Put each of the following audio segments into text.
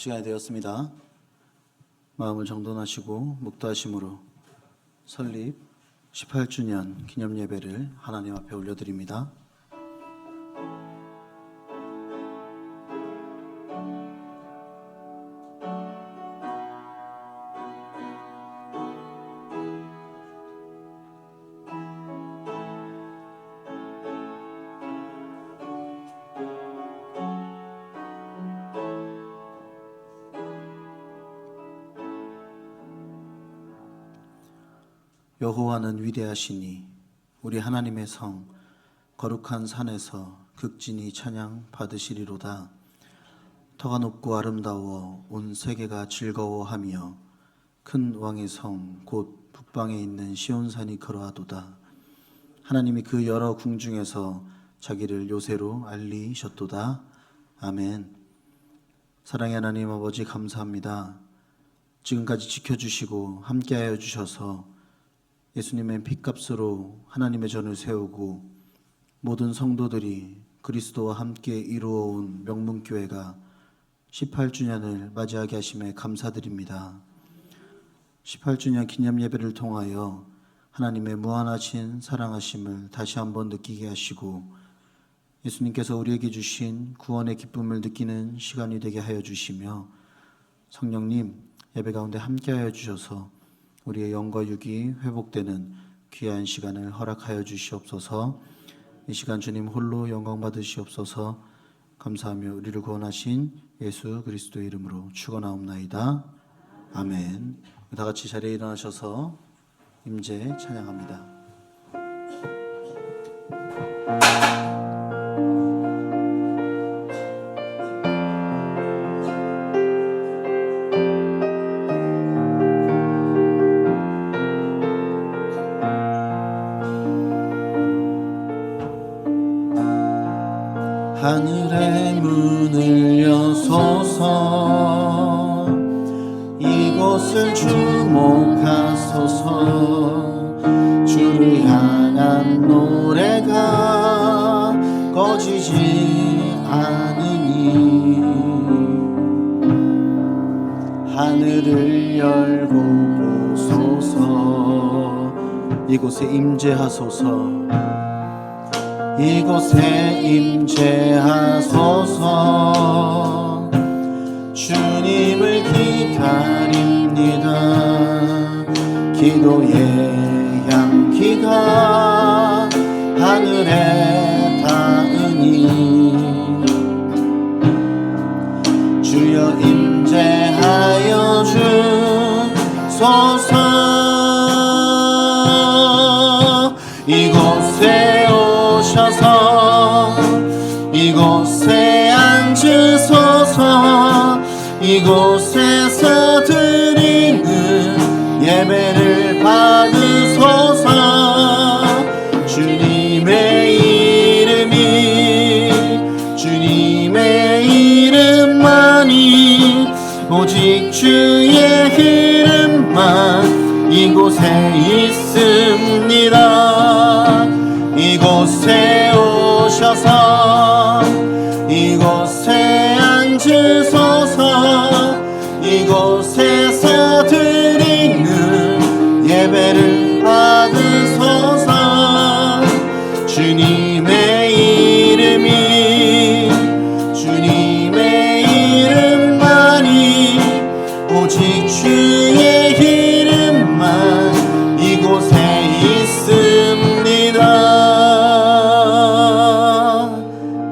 시간이 되었습니다. 마음을 정돈하시고 묵도하심으로 설립 18주년 기념예배를 하나님 앞에 올려드립니다. 여호와는 위대하시니 우리 하나님의 성 거룩한 산에서 극진히 찬양 받으시리로다. 터가 높고 아름다워 온 세계가 즐거워하며 큰 왕의 성 곧 북방에 있는 시온산이 그러하도다. 하나님이 그 여러 궁중에서 자기를 요새로 알리셨도다. 아멘. 사랑의 하나님 아버지, 감사합니다. 지금까지 지켜주시고 함께하여 주셔서 예수님의 핏값으로 하나님의 전을 세우고 모든 성도들이 그리스도와 함께 이루어온 명문교회가 18주년을 맞이하게 하심에 감사드립니다. 18주년 기념예배를 통하여 하나님의 무한하신 사랑하심을 다시 한번 느끼게 하시고 예수님께서 우리에게 주신 구원의 기쁨을 느끼는 시간이 되게 하여 주시며, 성령님 예배 가운데 함께하여 주셔서 우리의 영과 육이 회복되는 귀한 시간을 허락하여 주시옵소서. 이 시간 주님 홀로 영광 받으시옵소서. 감사하며 우리를 구원하신 예수 그리스도의 이름으로 축원하옵나이다. 아멘. 다 같이 자리에 일어나셔서 임재 찬양합니다. 하늘의 문을 여소서, 이곳을 주목하소서. 주를 향한 노래가 꺼지지 않으니 하늘을 열고 보소서. 이곳에 임재하소서. 이곳에 임재하소서. 주님을 기다립니다. 기도의 향기가 하늘에 닿으니 주여 임재하여 주소서. 이곳에 오셔서 이곳에 앉으소서. 이곳에서 드리는 예배를 받으소서. 주님의 이름만이 오직 주의 이름만 이곳에 있습니다. 이곳에 오셔서 이곳에 앉으소서. 이곳에서 드리는 예배를 받으소서. 주님의 이름만이 오직 주의 이름만 이곳에 있습니다.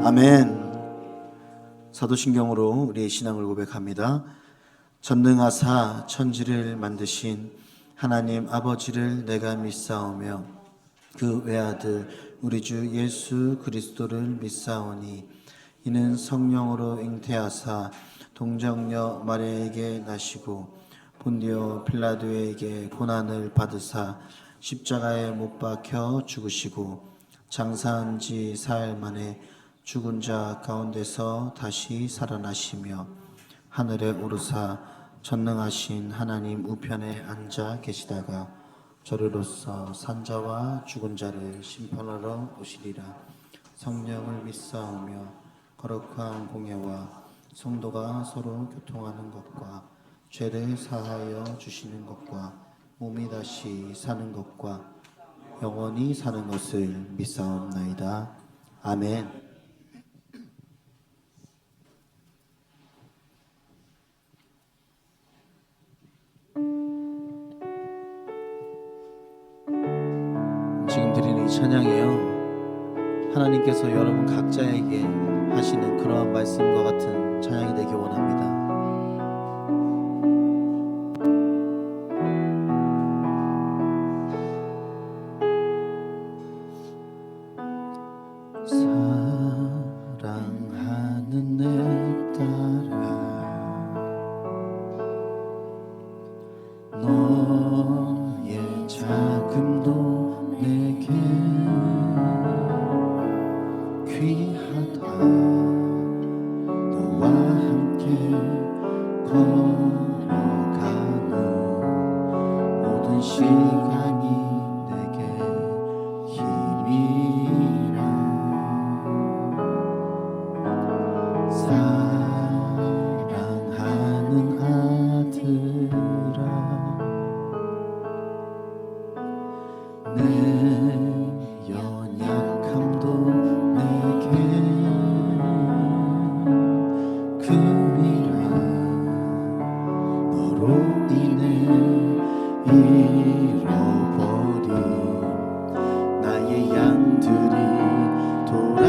아멘. 사도신경으로 우리의 신앙을 고백합니다. 전능하사 천지를 만드신 하나님 아버지를 내가 믿사오며 그 외아들 우리 주 예수 그리스도를 믿사오니 이는 성령으로 잉태하사 동정녀 마리아에게 나시고 본디오 빌라도에게 고난을 받으사 십자가에 못 박혀 죽으시고 장사한 지 사흘 만에 죽은 자 가운데서 다시 살아나시며 하늘에 오르사 전능하신 하나님 우편에 앉아 계시다가 저리로서 산자와 죽은 자를 심판하러 오시리라. 성령을 믿사오며 거룩한 공예와 성도가 서로 교통하는 것과 죄를 사하여 주시는 것과 몸이 다시 사는 것과 영원히 사는 것을 믿사옵나이다. 아멘. 지금 드리는 이 찬양이요, 하나님께서 여러분 각자에게 하시는 그러한 말씀과 같은 찬양이 되기 원합니다. 사랑하는 내 딸아, 너의 자금도 내게 귀하다. 너와 함께 걸어가는 모든 시간이 내게 힘이라. 사랑하는 아들아, 내 연약함도 내게 금이라. 너로 인해 잃어버린 나의 양들이 돌아오리라.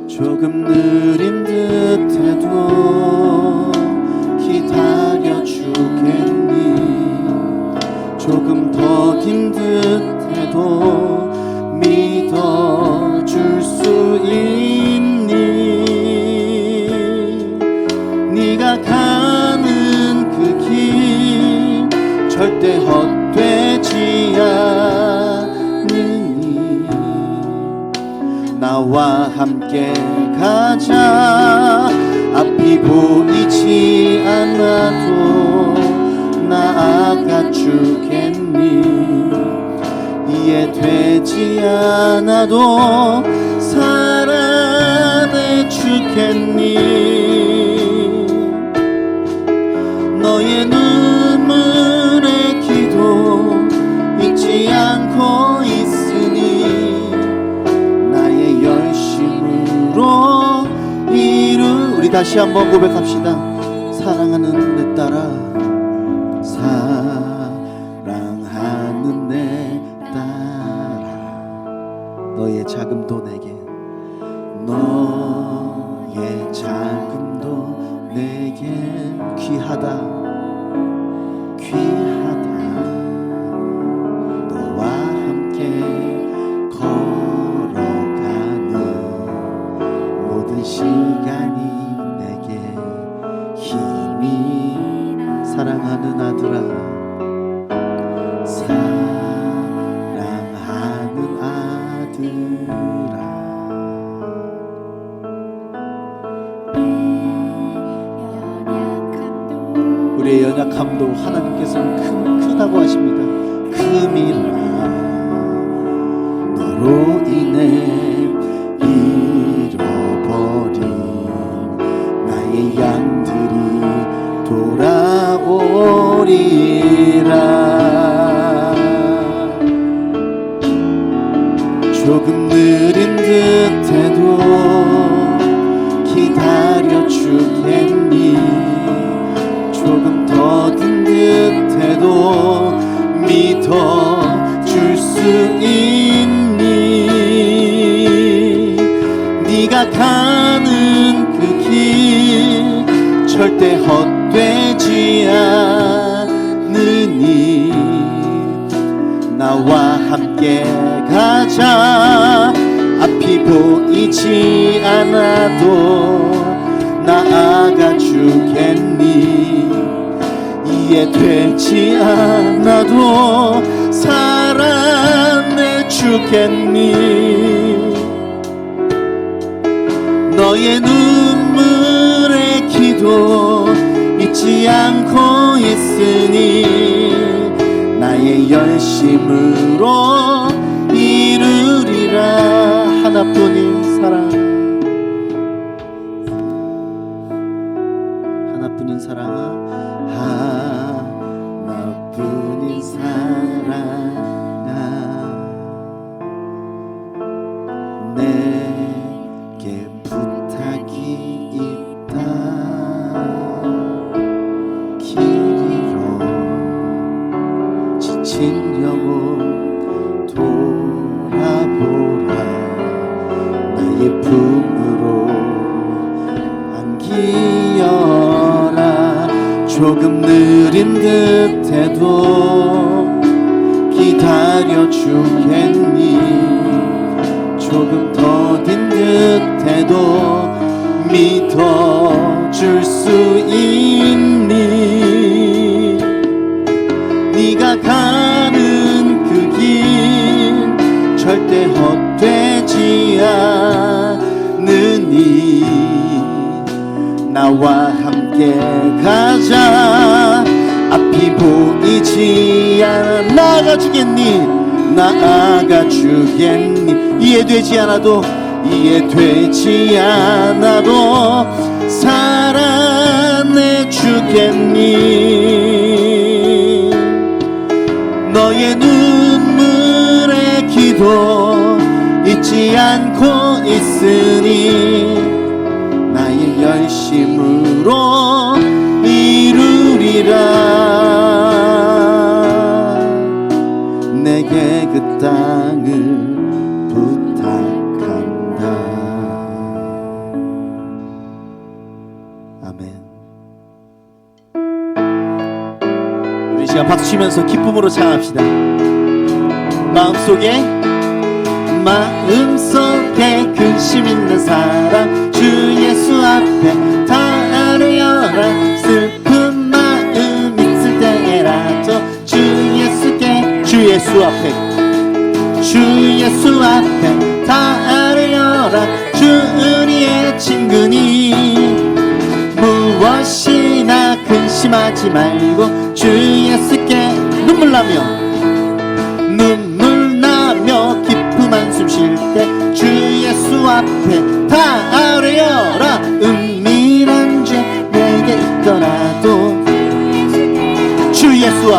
조금 느린 듯해도 기다려 주겠니? 조금 더딘 듯해도 믿어줄 수 있니? 네가 가는 그 길 절대 헛되지 않으니 나와 함께 가자. 앞이 보이지 않아도 나아가 주겠니? 이해되지 않아도 사랑해 주겠니? 너의 눈물의 기도 잊지 않고 있으니 나의 열심으로 우리 다시 한번 고백합시다. 사랑하는 내 딸아, 사랑하는 내 딸아, 너의 자금도 내게, 너의 자금도 내게 귀하다. 귀하다. 너와 함께 걸어가는 모든 시간이 내게 힘이. 사랑하는 아들아, 사랑하는 아들아, 우리의 연약함도 하나님께서는 크다고 하십니다. 금이라. 너로 인해 잃어버린 나의 양들이 돌아오리라. 조금 느린 듯해도 기다려 주겠니? 조금 더딘 듯해도 믿어줄 수 있니? 네가 가는 그 길 절대 헛되지 않으니 나와 함께 가자. 앞이 보이지 않아도 나아가 주겠니? 이해되지 않아도 사랑해 주겠니? 너의 눈물의 기도 잊지 않고 있으니 나의 열심으로 사랑, 하나뿐인 사랑, 하나뿐인 사랑 내게 부탁이 있다. 길 잃어 지친 영혼 돌아보라. 나의 품으로 안기어라. 조금 느린 듯해도 기다려주겠니. 조금 더딘 듯해도 믿어줄 수 있니. 네가 가는 그 길 절대 헛되지 않으니 나와 함께 가자. 앞이 보이지 않아 나아가주겠니. 나아가주겠니. 이해되지 않아도 사랑해주겠니. 너의 눈물의 기도 잊지 않고 있으니 나의 열심으로 이루리라. 내게 그 땅을 부탁한다. 아멘. 우리 시간 박수 치면서 기쁨으로 찬양합시다. 마음속에 근심 있는 사람 주 예수 앞에 다 아뢰어라. 슬픈 마음 있을 때에라도 주 예수 앞에 다 아뢰어라. 주 우리의 친구니 무엇이나 근심하지 말고 주 예수께 눈물 나며 기쁨 한숨 쉴 때 주 예수 앞에 다 아뢰어라. 은밀한 죄 내게 있더라도 주 예수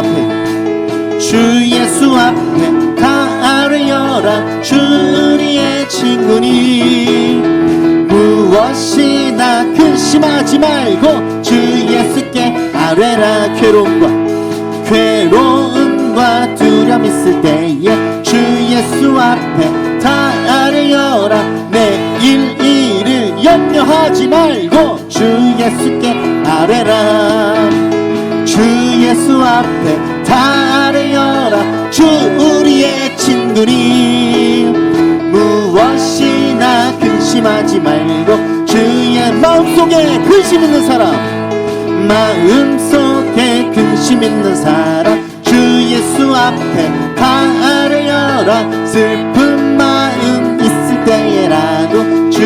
앞에 다 아뢰어라. 주 우리의 친구니 무엇이나 근심하지 말고 주 예수께 아뢰라. 괴로움과 두려움 있을 때에 주 예수 앞에 다 아뢰어라. 내일 일을 염려하지 말고 주 예수께 아뢰라. 주 예수 앞에 다 아뢰어라. 주 우리의 친구니 무엇이나 근심하지 말고 주의 마음속에 근심 있는 사람 주 예수 앞에 다 아뢰어라. 슬픈 마음 있을 때에라도 주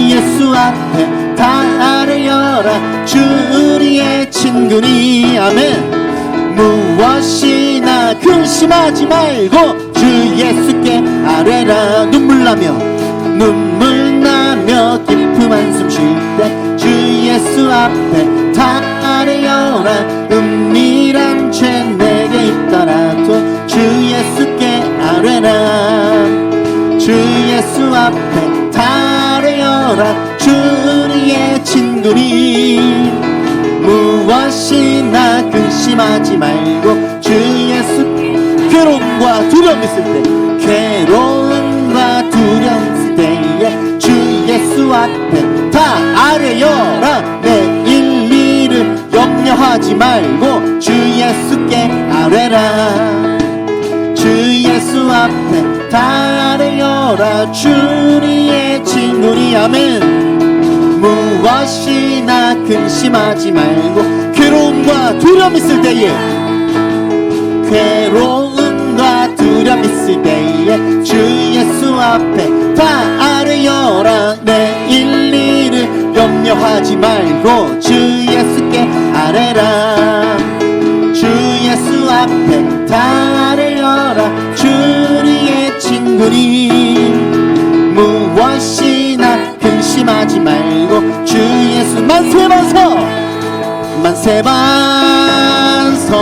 예수 앞에 다 아뢰어라. 주 우리의 친구니 아멘. 무엇이나 근심하지 말고 주 예수께 아뢰라. 눈물 나며 기쁨 한숨 쉴 때 주 예수 앞에 다 아뢰어라. 은밀한 죄 내게 있더라도 주 예수께 아뢰라. 주 예수 앞에 다 아뢰어라. 주 우리의 친구니 무엇이나 근심하지 말고 주 예수. 괴로움과 두려움 있을 때에 주 예수 앞에 다 아뢰어라. 내일 일을 염려하지 말고 주 예수께 아뢰라. 주 예수 앞에 다 아뢰어라. 주 우리의 친구니 아멘. 무엇이나 근심하지 말고 괴로움과 두려움 있을 때에 주 예수 앞에 다 아뢰어라. 내일 일을 염려하지 말고 주 예수께 아뢰라. 주 예수 앞에 다 아뢰어라. 주 우리의 친구 주님 무엇이나 근심하지 말고 주 예수 만세 반석 만세 반석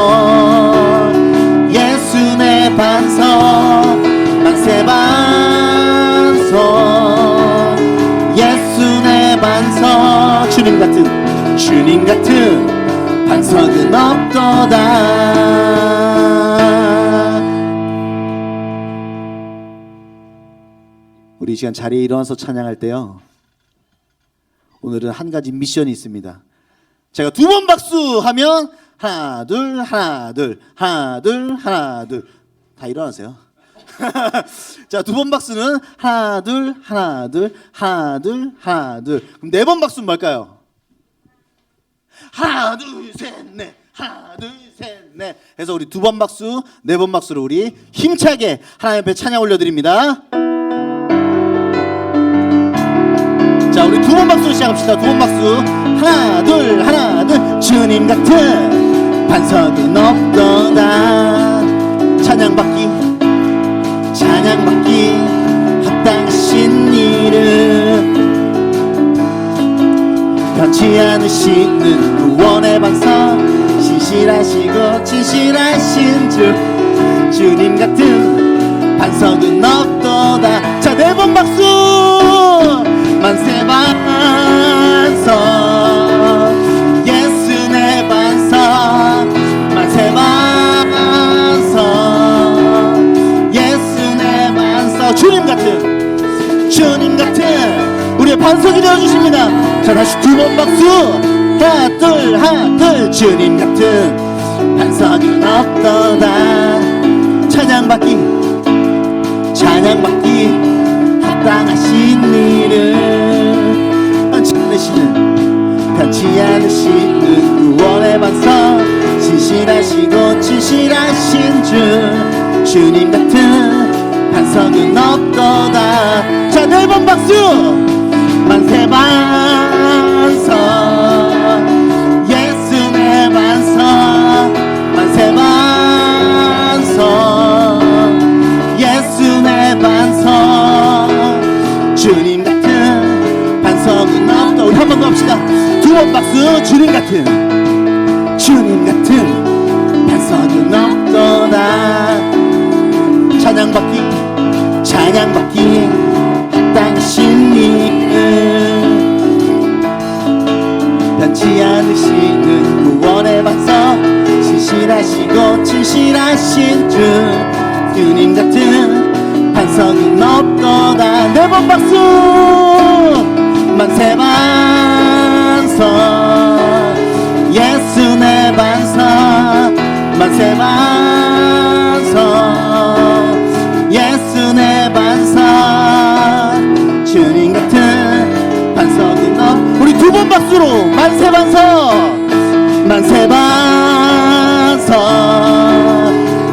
예수 내 반석 만세 반석 예수 내 반석 주님 같은 반석은 없도다. 우리 이 시간 자리에 일어나서 찬양할 때요, 오늘은 한 가지 미션이 있습니다. 제가 두 번 박수 하면 하나 둘 하나 둘 하나 둘 하나 둘 다 일어나세요. 자, 두 번 박수는 하나 둘 하나 둘 하나 둘 하나 둘. 그럼 네 번 박수는 뭘까요? 하나 둘 셋 넷 하나 둘 셋 넷 해서 우리 두 번 박수 네 번 박수로 우리 힘차게 하나님 앞에 찬양 올려드립니다. 자, 우리 두 번 박수 시작합시다. 두 번 박수 하나 둘 주님 같은 반석은 없도다. 찬양받기 합당하신 이름 변치 않으시는 구원의 반석 신실하시고 진실하신 주님 같은 반석은 없도다. 자, 네 번 박수 만세 반석 예수 내 반석 만세 반석 예수 내 반석 주님 같은 우리의 반석이 되어주십니다. 자, 다시 두 번 박수 하나 둘 주님 같은 반석은 없도다. 찬양받기 합당하신 이름 변치 않으시는 구원의 반석 신실하시고 진실하신 주님 같은 반석은 없도다. 자, 네 번 박수 만세 반석 예수 내 반석 만세 반석 예수 내 반석 주님 같은 반석은 없다. 우리 한 번 더 합시다. 두 번 박수 주님 같은 반석은 없도다. 찬양받기 합당하신 이름 변치 않으시는 구원의 반석 신실하시고 진실하신 주님 같은 반석은 없도다. 네 번 박수 만세 반석 예수 내 반석 만세 반석 예수 내 반석 주님 같은 반석은 없. 우리 두 번 박수로 만세 반석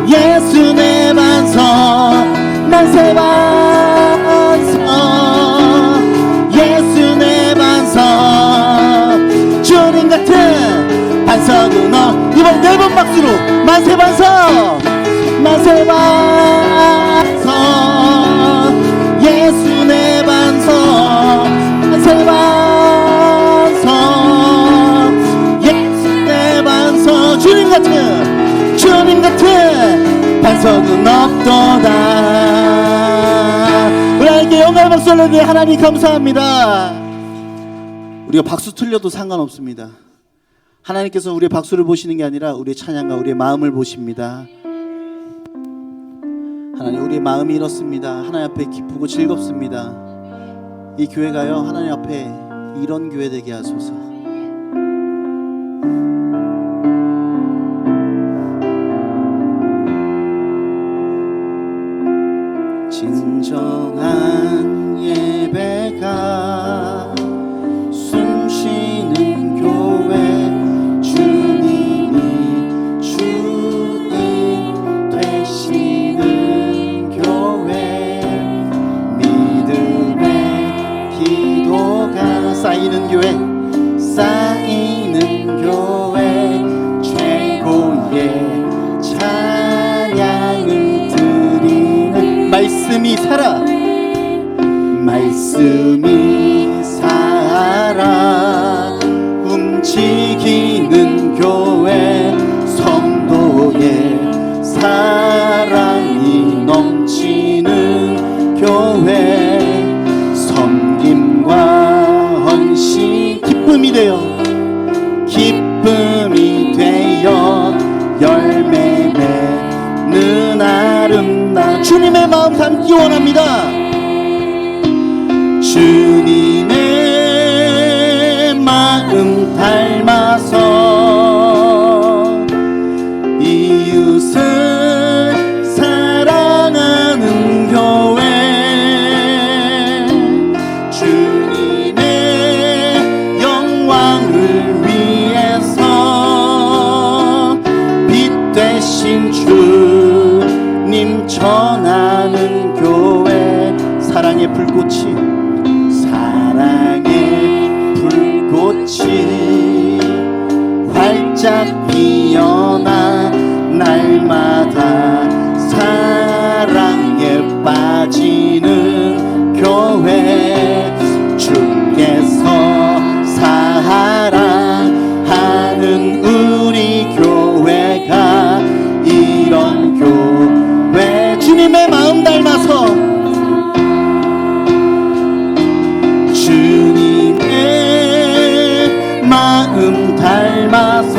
예수 내 반석 만세 반석 예수 내 반석 주님 같은 반석은 없. 이번 네 번 박수로 만세 반석 예수 내 반석 만세 반석 예수 내 반석 주님 같은 반석은 없도다. 우리 하나님께 영광의 박수 올려드려. 하나님 감사합니다. 우리가 박수 틀려도 상관없습니다. 하나님께서 우리의 박수를 보시는 게 아니라 우리의 찬양과 우리의 마음을 보십니다. 하나님, 우리의 마음이 이렇습니다. 하나님 앞에 기쁘고 즐겁습니다. 이 교회가요, 하나님 앞에 이런 교회 되게 하소서. 진정한 예배가 숨쉬는 교회 주님이 주인 되시는 교회 믿음의 기도가 쌓이는 교회 최고의 찬양을 드리는 말씀이 말씀이 살아, 말씀이 살아 움직이는 교회, 성도의 사랑이 넘치는 교회, 섬김과 헌신 기쁨이 되어, 기쁨이 되어 열매 맺는 아름다운 주님의 마음 담기 원합니다. 주님의 마음 닮아서 이웃을 사랑하는 교회, 주님의 영광을 위해서 빛 되신 주님 전하는 교회, 사랑의 불꽃이, 사랑의 불꽃이 활짝 피어나 날마다 사랑에 빠지는 교회, 주께서 사랑하는 우리 교회가 이런 교회, 주님의 마음 닮아서, 주님의 마음 닮아서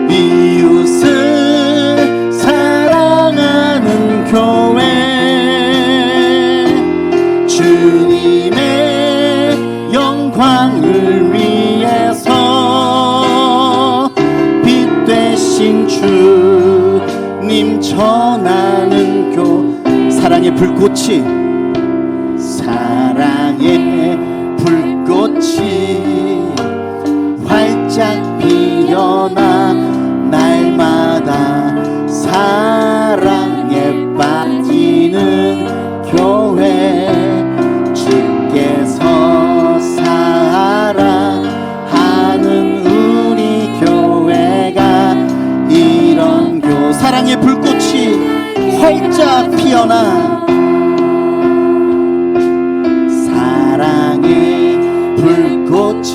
이웃을 사랑하는 교회, 주님의 영광을 위해서 빛 되신 주님 전하는 사랑의 불꽃이, 사랑의 불꽃이 활짝 피어나 날마다 사랑에 빠지는 교회, 주께서 사랑하는 우리 교회가 이런 사랑의 불꽃이 활짝 피어나, 사랑의 불꽃이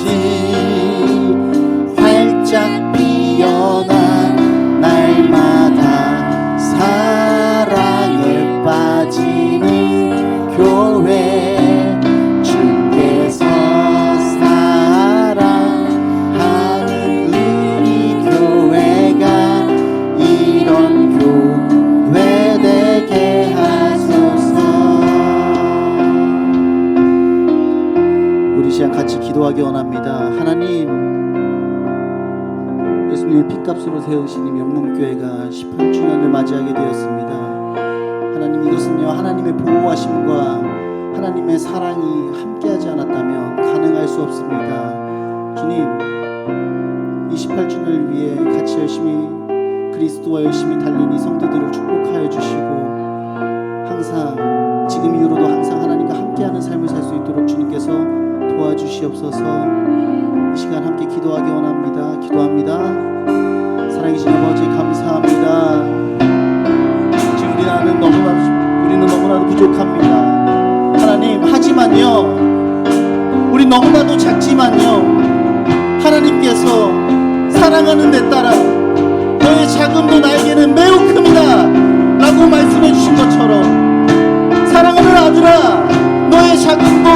활짝 피어나 날마다 사랑에 빠지는 교회, 주께서 사랑하는 우리 교회가 이런 교회 되게 하소서. 우리 시간 같이 기도하기 원합니다. 하나님, 예수님의 핏값으로 세우신 이 명문교회가 18주년을 맞이하게 되었습니다. 하나님, 이것은요 하나님의 보호하심과 하나님의 사랑이 함께하지 않았다면 가능할 수 없습니다. 주님, 이 18주년을 위해 같이 열심히 그리스도와 열심히 달린 이 성도들을 축복하여 주시고, 항상 지금 이후로도 항상 하나님과 함께하는 삶을 살 수 있도록 주님께서 도와주시옵소서. 이 시간 함께 기도하기 원합니다. 기도합니다. 사랑이신 아버지, 감사합니다. 지금 우리는 너무나도 부족합니다. 하나님, 하지만요 우리 너무나도 작지만요 하나님께서 사랑하는 데 따라 너의 작음도 나에게는 매우 큽니다 라고 말씀해 주신 것처럼, 사랑하는 아들아, 너의 작음도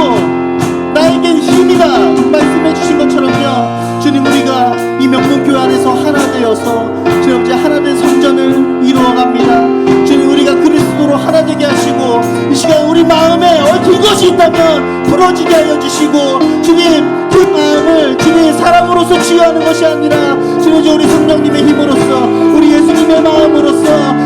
나에겐 힘이다 말씀해 주신 것처럼요, 주님, 우리가 이 명문교회 안에서 하나 되어서 주님 이제 하나 된 성전을 이루어갑니다. 주님, 우리가 그리스도로 하나 되게 하시고, 이 시간 우리 마음에 얽힌 것이 있다면 풀어지게 하여 주시고, 주님, 그 마음을 주님의 사랑으로서 치유하는 것이 아니라 주님 이제 우리 성령님의 힘으로써, 우리 예수님의 마음으로써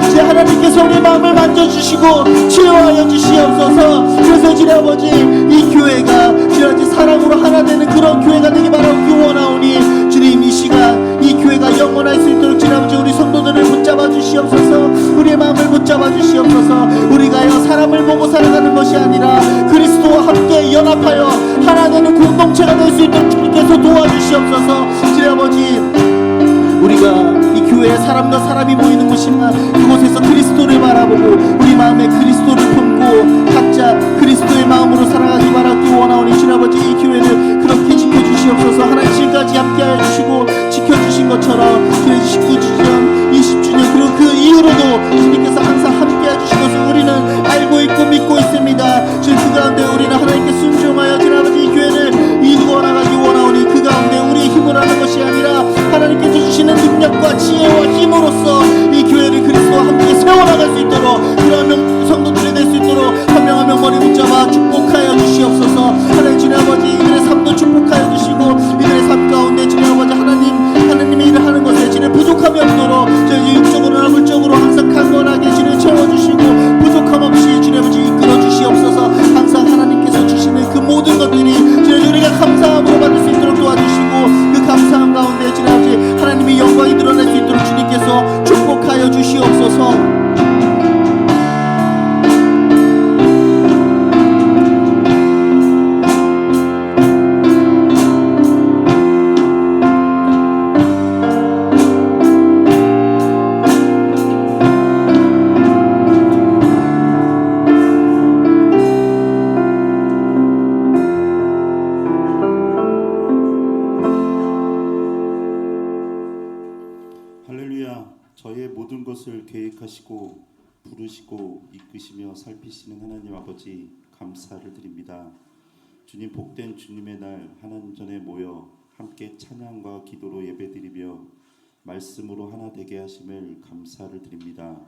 이제 하나님께서 우리 마음을 만져주시고 치유하여 주시옵소서. 그래서 주님 아버지, 이 교회가 주님 이제 사랑으로 하나 되는 그런 교회가 되기 바라고 원하오니, 주님 이 시간 이 교회가 영원할 수 있도록 주님 아버지 우리 성도들을 붙잡아 주시옵소서. 우리의 마음을 붙잡아 주시옵소서. 우리가요 사람을 보고 살아가는 것이 아니라 그리스도와 함께 연합하여 하나 되는 공동체가 될 수 있도록 주님께서 도와주시옵소서. 주님 아버지, 우리가 이 교회에 사람과 사람이 모이는 곳이나 그곳에서 그리스도를 바라보고 주님께서 항상 함께 해주신 것을 우리는 알고 있고 믿고 있습니다. 주님 그 가운데 우리는 하나님께 순종하여 주님 아버지 이 교회를 이루어 나가기 원하오니 그 가운데 우리의 힘을 하는 것이 아니라 하나님께서 주시는 능력과 지혜와 힘으로써 이 교회를 그리스도와 함께 세워나갈 수 있도록 그런 성도들이 될 수 있도록 한 명 한 명 머리 붙잡아 축복하여 주시옵소서. 하나님 주님 아버지 이들의 삶도 축복하여 주시고 이들의 삶 가운데 주님 아버지 하나님의 일을 하는 것에 주님 부족함이 없도록 저희 육적으로나 물적으로 항상 강건하게 주님 채워주시고 부족함 없이 주님 아버지 이끌어 주시옵소서. 항상 하나님께서 주시는 그 모든 것들이 주님 우리가 감사함으로 받을 수 있도록 도와주시고 그 감사함 가운데 주님 아버지 하나님의 영광이 드러날 수 있도록 주님께서 축복하여 주시옵소서. 저의 모든 것을 계획하시고 부르시고 이끄시며 살피시는 하나님 아버지 감사를 드립니다. 주님 복된 주님의 날 하나님 전에 모여 함께 찬양과 기도로 예배드리며 말씀으로 하나 되게 하심을 감사를 드립니다.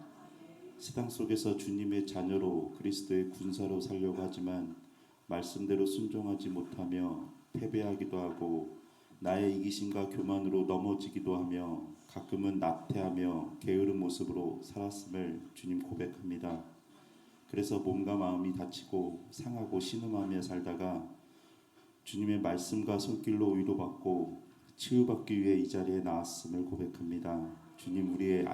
세상 속에서 주님의 자녀로 그리스도의 군사로 살려고 하지만 말씀대로 순종하지 못하며 패배하기도 하고 나의 이기심과 교만으로 넘어지기도 하며 가끔은 나태하며 게으른 모습으로 살았음을 주님 고백합니다. 그래서 몸과 마음이 다치고 상하고 신음하며 살다가 주님의 말씀과 손길로 위로받고 치유받기 위해 이 자리에 나왔음을 고백합니다. 주님 우리의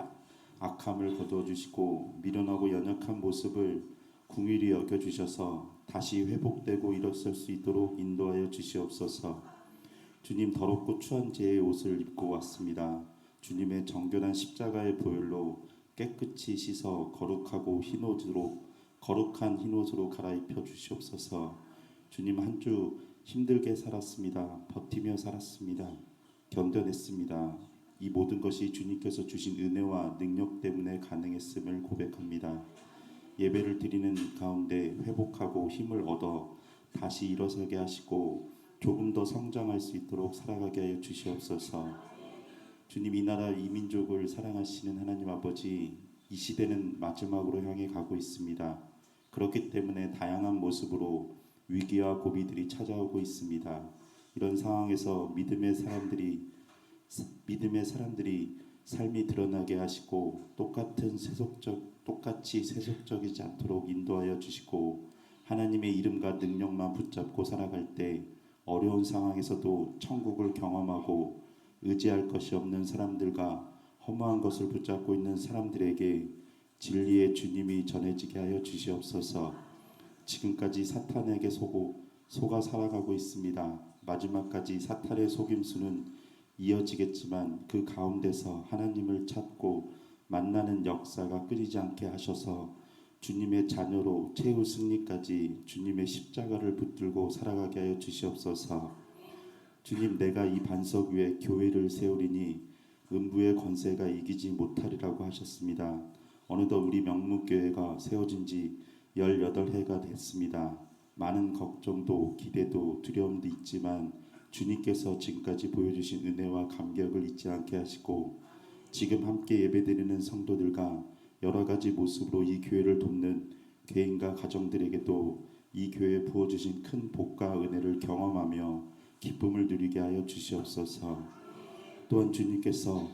악함을 거두어주시고 미련하고 연약한 모습을 긍휼히 여겨주셔서 다시 회복되고 일어설 수 있도록 인도하여 주시옵소서. 주님 더럽고 추한 죄의 옷을 입고 왔습니다. 주님의 정결한 십자가의 보혈로 깨끗이 씻어 거룩한 흰 옷으로 갈아입혀 주시옵소서. 주님 한 주 힘들게 살았습니다. 버티며 살았습니다. 견뎌냈습니다. 이 모든 것이 주님께서 주신 은혜와 능력 때문에 가능했음을 고백합니다. 예배를 드리는 가운데 회복하고 힘을 얻어 다시 일어서게 하시고 조금 더 성장할 수 있도록 살아가게 하여 주시옵소서. 주님 이 나라 이 민족을 사랑하시는 하나님 아버지 이 시대는 마지막으로 향해 가고 있습니다. 그렇기 때문에 다양한 모습으로 위기와 고비들이 찾아오고 있습니다. 이런 상황에서 믿음의 사람들이 삶이 드러나게 하시고 똑같이 세속적이지 않도록 인도하여 주시고 하나님의 이름과 능력만 붙잡고 살아갈 때 어려운 상황에서도 천국을 경험하고 의지할 것이 없는 사람들과 허무한 것을 붙잡고 있는 사람들에게 진리의 주님이 전해지게 하여 주시옵소서. 지금까지 사탄에게 속아 살아가고 있습니다. 마지막까지 사탄의 속임수는 이어지겠지만 그 가운데서 하나님을 찾고 만나는 역사가 끊이지 않게 하셔서 주님의 자녀로 최후 승리까지 주님의 십자가를 붙들고 살아가게 하여 주시옵소서. 주님 내가 이 반석 위에 교회를 세우리니 음부의 권세가 이기지 못하리라고 하셨습니다. 어느덧 우리 명문교회가 세워진 지 18해가 됐습니다. 많은 걱정도 기대도 두려움도 있지만 주님께서 지금까지 보여주신 은혜와 감격을 잊지 않게 하시고 지금 함께 예배드리는 성도들과 여러 가지 모습으로 이 교회를 돕는 개인과 가정들에게도 이 교회에 부어주신 큰 복과 은혜를 경험하며 기쁨을 누리게 하여 주시옵소서. 또한 주님께서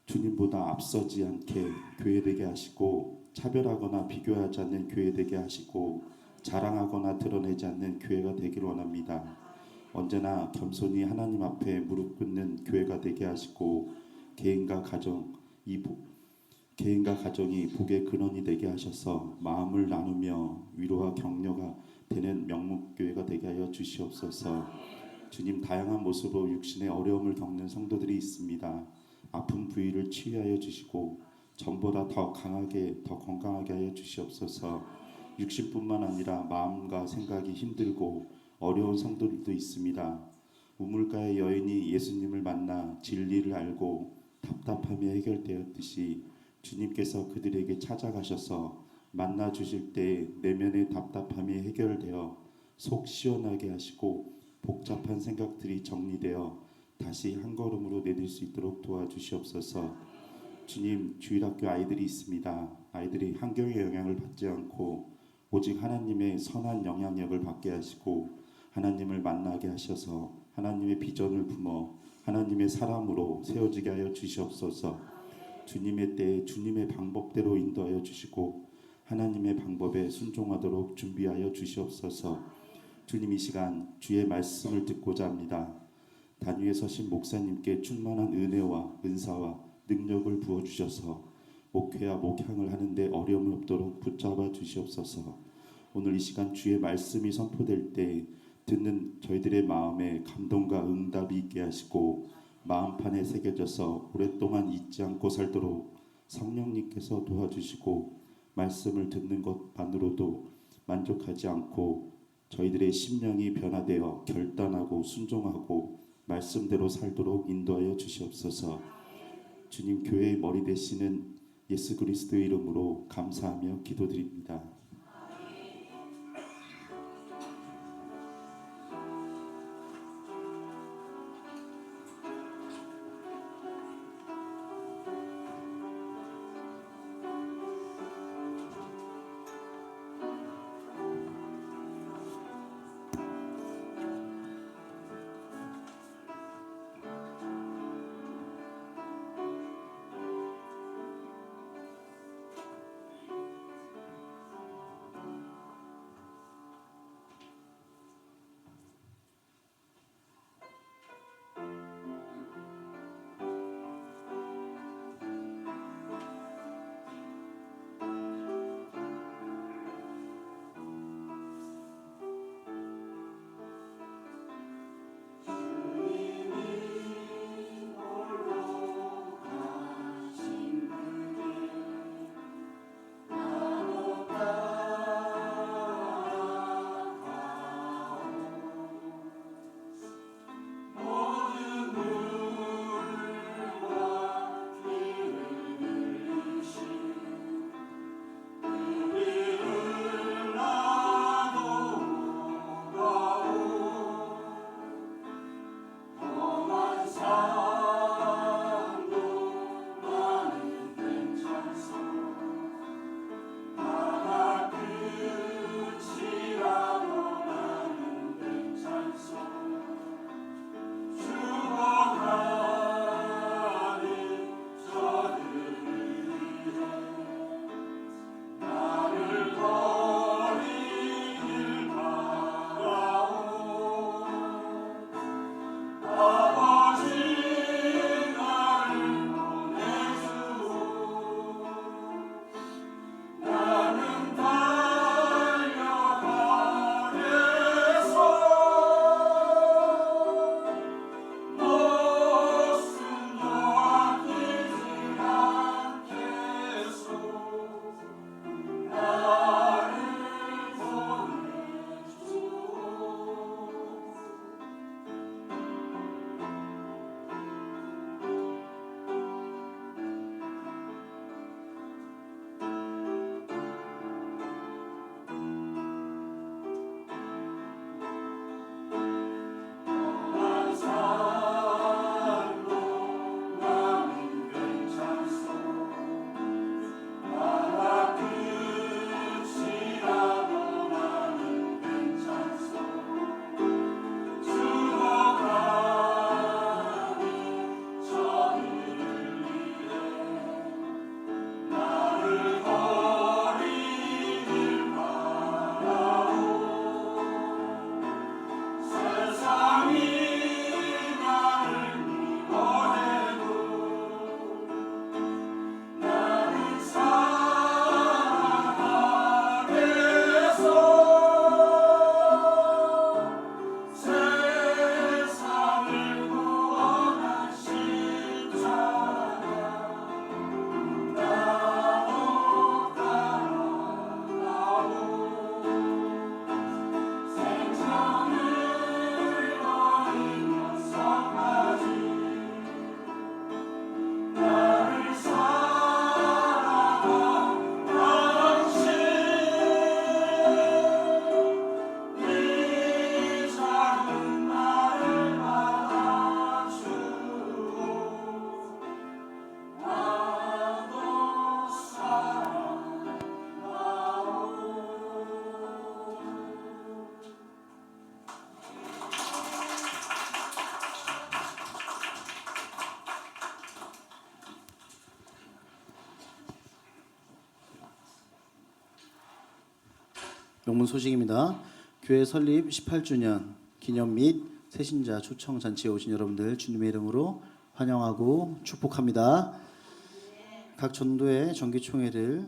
주님보다 앞서지 않게 교회되게 하시고 차별하거나 비교하지 않는 교회되게 하시고 자랑하거나 드러내지 않는 교회가 되길 원합니다. 언제나 겸손히 하나님 앞에 무릎 꿇는 교회가 되게 하시고 개인과 가정이 복의 근원이 되게 하셔서 마음을 나누며 위로와 격려가 되는 명목교회가 되게 하여 주시옵소서. 주님 다양한 모습으로 육신의 어려움을 겪는 성도들이 있습니다. 아픈 부위를 치유하여 주시고 전보다 더 강하게 더 건강하게 하여 주시옵소서. 육신뿐만 아니라 마음과 생각이 힘들고 어려운 성도들도 있습니다. 우물가의 여인이 예수님을 만나 진리를 알고 답답함이 해결되었듯이 주님께서 그들에게 찾아가셔서 만나 주실 때 내면의 답답함이 해결되어 속 시원하게 하시고 복잡한 생각들이 정리되어 다시 한 걸음으로 내딜 수 있도록 도와주시옵소서. 주님, 주일학교 아이들이 있습니다. 아이들이 환경의 영향을 받지 않고 오직 하나님의 선한 영향력을 받게 하시고 하나님을 만나게 하셔서 하나님의 비전을 품어 하나님의 사람으로 세워지게 하여 주시옵소서. 주님의 때에 주님의 방법대로 인도하여 주시고 하나님의 방법에 순종하도록 준비하여 주시옵소서. 주님, 이 시간 주의 말씀을 듣고자 합니다. 단위에 서신 목사님께 충만한 은혜와 은사와 능력을 부어주셔서 목회와 목향을 하는데 어려움이 없도록 붙잡아 주시옵소서. 오늘 이 시간 주의 말씀이 선포될 때 듣는 저희들의 마음에 감동과 응답이 있게 하시고 마음판에 새겨져서 오랫동안 잊지 않고 살도록 성령님께서 도와주시고 말씀을 듣는 것만으로도 만족하지 않고 저희들의 심령이 변화되어 결단하고 순종하고 말씀대로 살도록 인도하여 주시옵소서. 주님, 교회의 머리 되시는 예수 그리스도의 이름으로 감사하며 기도드립니다. 명문 소식입니다. 교회 설립 18주년 기념 및 새신자 초청 잔치에 오신 여러분들 주님의 이름으로 환영하고 축복합니다. 각 전도의 정기총회를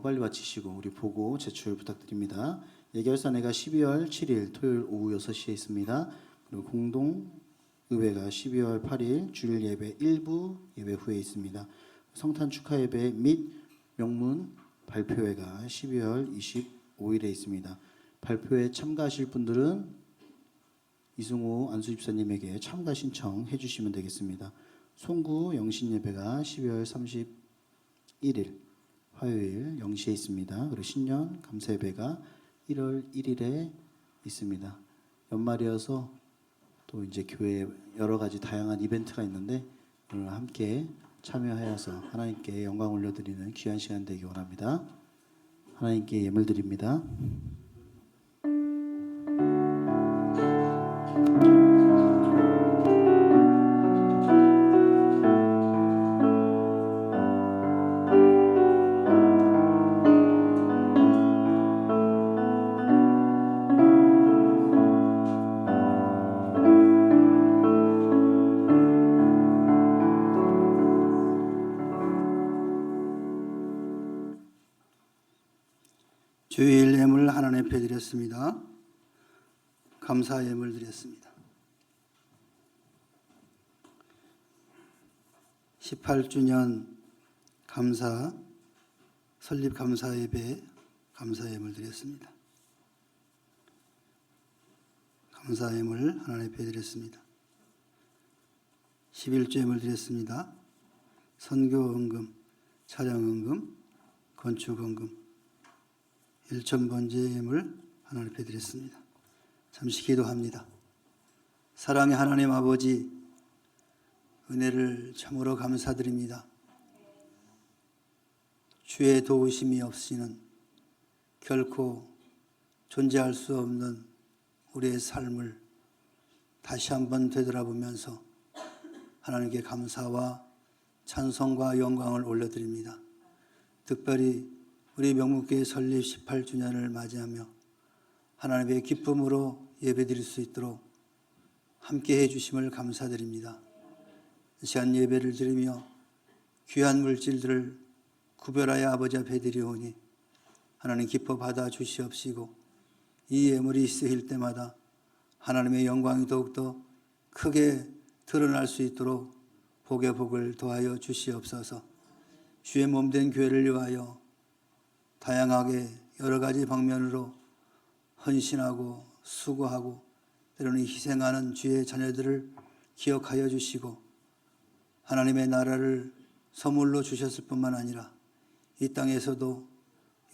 빨리 마치시고 우리 보고 제출 부탁드립니다. 예결사내가 12월 7일 토요일 오후 6시에 있습니다. 그리고 공동의회가 12월 8일 주일 예배 1부 예배 후에 있습니다. 성탄 축하 예배 및 명문 발표회가 12월 25일에 있습니다. 발표회 참가하실 분들은 이승호 안수집사님에게 참가 신청해 주시면 되겠습니다. 송구 영신 예배가 12월 31일 화요일 0시에 있습니다. 그리고 신년 감사 예배가 1월 1일에 있습니다. 연말이어서 또 이제 교회에 여러 가지 다양한 이벤트가 있는데 오늘 함께 참여하여서 하나님께 영광 올려드리는 귀한 시간 되기 원합니다. 하나님께 예물 드립니다. 주일 예물 하나님 앞에 드렸습니다. 감사 예물 드렸습니다. 18주년 감사 설립 감사 예배 감사 예물 드렸습니다. 감사 예물 하나님 앞에 드렸습니다. 11조 예물 드렸습니다. 선교 헌금, 촬영 헌금, 건축 헌금 1,000번째 예물 하나님 앞에 드렸습니다. 잠시 기도합니다. 사랑의 하나님 아버지, 은혜를 참으로 감사드립니다. 주의 도우심이 없이는 결코 존재할 수 없는 우리의 삶을 다시 한번 되돌아보면서 하나님께 감사와 찬송과 영광을 올려드립니다. 특별히 우리 명문교회 설립 18주년을 맞이하며 하나님의 기쁨으로 예배드릴 수 있도록 함께해 주심을 감사드립니다. 이 시간 예배를 드리며 귀한 물질들을 구별하여 아버지 앞에 드리오니 하나님 기뻐 받아 주시옵시고 이 예물이 쓰일 때마다 하나님의 영광이 더욱더 크게 드러날 수 있도록 복의 복을 더하여 주시옵소서. 주의 몸된 교회를 위하여 다양하게 여러 가지 방면으로 헌신하고 수고하고 때로는 희생하는 주의 자녀들을 기억하여 주시고 하나님의 나라를 선물로 주셨을 뿐만 아니라 이 땅에서도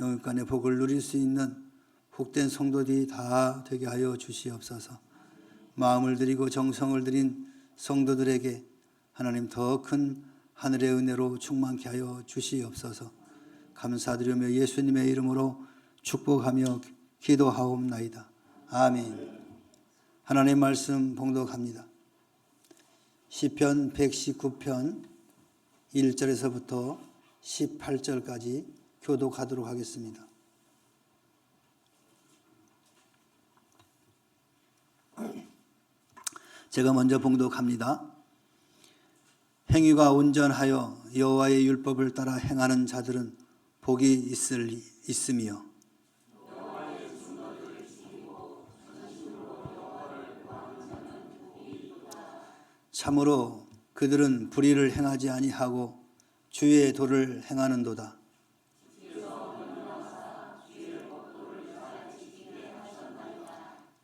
영육간의 복을 누릴 수 있는 복된 성도들이 다 되게 하여 주시옵소서. 마음을 드리고 정성을 드린 성도들에게 하나님 더 큰 하늘의 은혜로 충만케 하여 주시옵소서. 감사드리며 예수님의 이름으로 축복하며 기도하옵나이다. 아멘. 하나님의 말씀 봉독합니다. 시편 119편 1절에서부터 18절까지 교독하도록 하겠습니다. 제가 먼저 봉독합니다. 행위가 온전하여 여호와의 율법을 따라 행하는 자들은 복이 있으며 참으로 그들은 불의를 행하지 아니하고 주의 도를 행하는도다.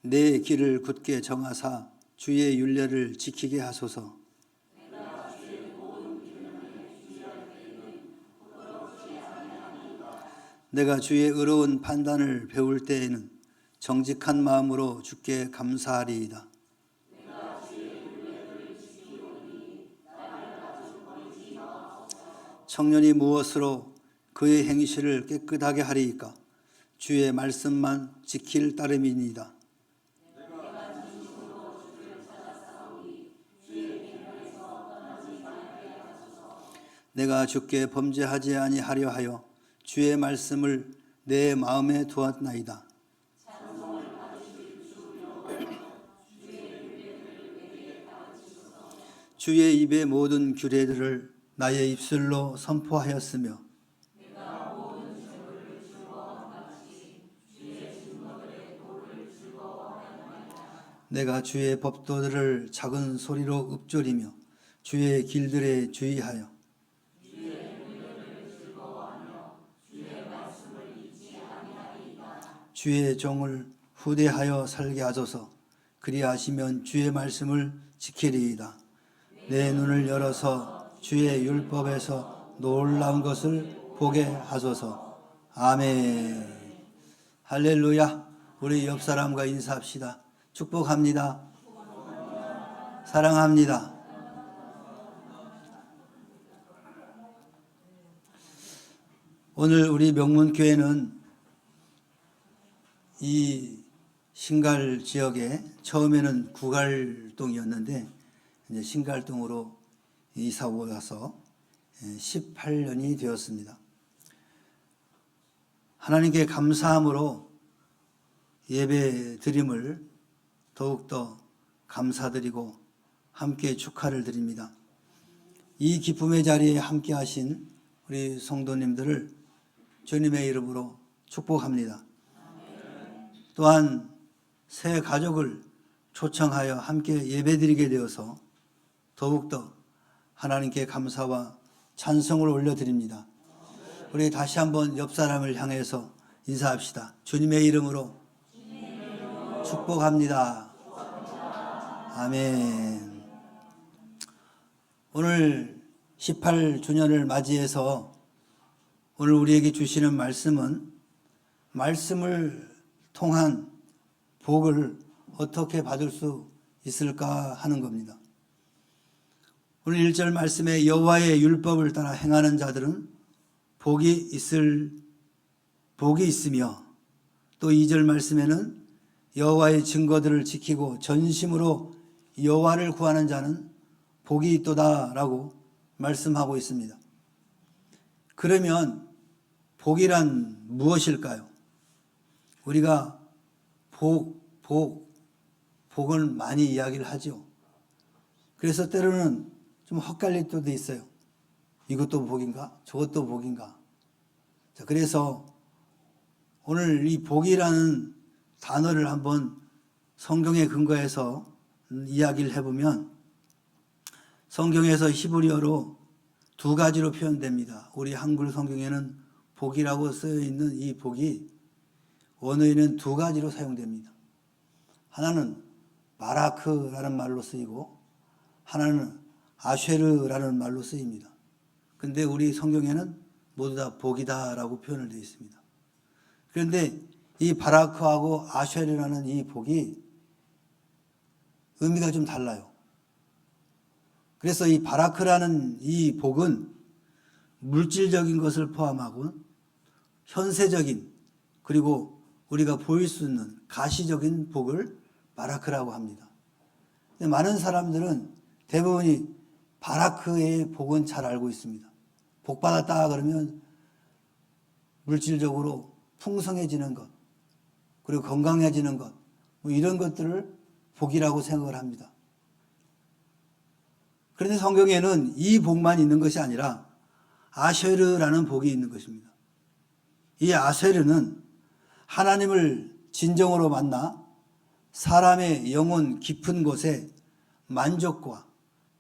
내 길을 굳게 정하사 주의 율례를 지키게 하소서. 내가 주의 의로운 판단을 배울 때에는 정직한 마음으로 주께 감사하리이다. 청년이 무엇으로 그의 행실을 깨끗하게 하리이까? 주의 말씀만 지킬 따름이니이다. 내가 주께 범죄하지 아니하려 하여 주의 말씀을 내 마음에 두었나이다. 주의 입의 모든 규례들을 나의 입술로 선포하였으며 내가 주의 법도들을 작은 소리로 읊조리며 주의 길들에 주의하여 주의 종을 후대하여 살게 하소서. 그리하시면 주의 말씀을 지키리이다. 내 눈을 열어서 주의 율법에서 놀라운 것을 보게 하소서. 아멘. 할렐루야. 우리 옆 사람과 인사합시다. 축복합니다. 사랑합니다. 오늘 우리 명문교회는 이 신갈 지역에 처음에는 구갈동이었는데 이제 신갈동으로 이사 와서 18년이 되었습니다. 하나님께 감사함으로 예배 드림을 더욱더 감사드리고 함께 축하를 드립니다. 이 기쁨의 자리에 함께 하신 우리 성도님들을 주님의 이름으로 축복합니다. 또한 새 가족을 초청하여 함께 예배드리게 되어서 더욱더 하나님께 감사와 찬송을 올려드립니다. 우리 다시 한번 옆 사람을 향해서 인사합시다. 주님의 이름으로 축복합니다. 아멘. 오늘 18주년을 맞이해서 오늘 우리에게 주시는 말씀은 말씀을 통한 복을 어떻게 받을 수 있을까 하는 겁니다. 오늘 1절 말씀에 여호와의 율법을 따라 행하는 자들은 복이 있으며 또 2절 말씀에는 여호와의 증거들을 지키고 전심으로 여호와를 구하는 자는 복이 있도다라고 말씀하고 있습니다. 그러면 복이란 무엇일까요? 우리가 복을 많이 이야기를 하죠. 그래서 때로는 좀 헛갈릴 때도 있어요. 이것도 복인가? 저것도 복인가? 자, 그래서 오늘 이 복이라는 단어를 한번 성경에 근거해서 이야기를 해보면 성경에서 히브리어로 두 가지로 표현됩니다. 우리 한글 성경에는 복이라고 쓰여 있는 이 복이 원어에는 두 가지로 사용됩니다. 하나는 바라크라는 말로 쓰이고 하나는 아쉐르라는 말로 쓰입니다. 근데 우리 성경에는 모두 다 복이다라고 표현을 되어 있습니다. 그런데 이 바라크하고 아쉐르라는 이 복이 의미가 좀 달라요. 그래서 이 바라크라는 이 복은 물질적인 것을 포함하고 현세적인 그리고 우리가 보일 수 있는 가시적인 복을 바라크라고 합니다. 근데 많은 사람들은 대부분이 바라크의 복은 잘 알고 있습니다. 복 받았다 그러면 물질적으로 풍성해지는 것, 그리고 건강해지는 것, 뭐 이런 것들을 복이라고 생각을 합니다. 그런데 성경에는 이 복만 있는 것이 아니라 아쉐르라는 복이 있는 것입니다. 이 아쉐르는 하나님을 진정으로 만나 사람의 영혼 깊은 곳에 만족과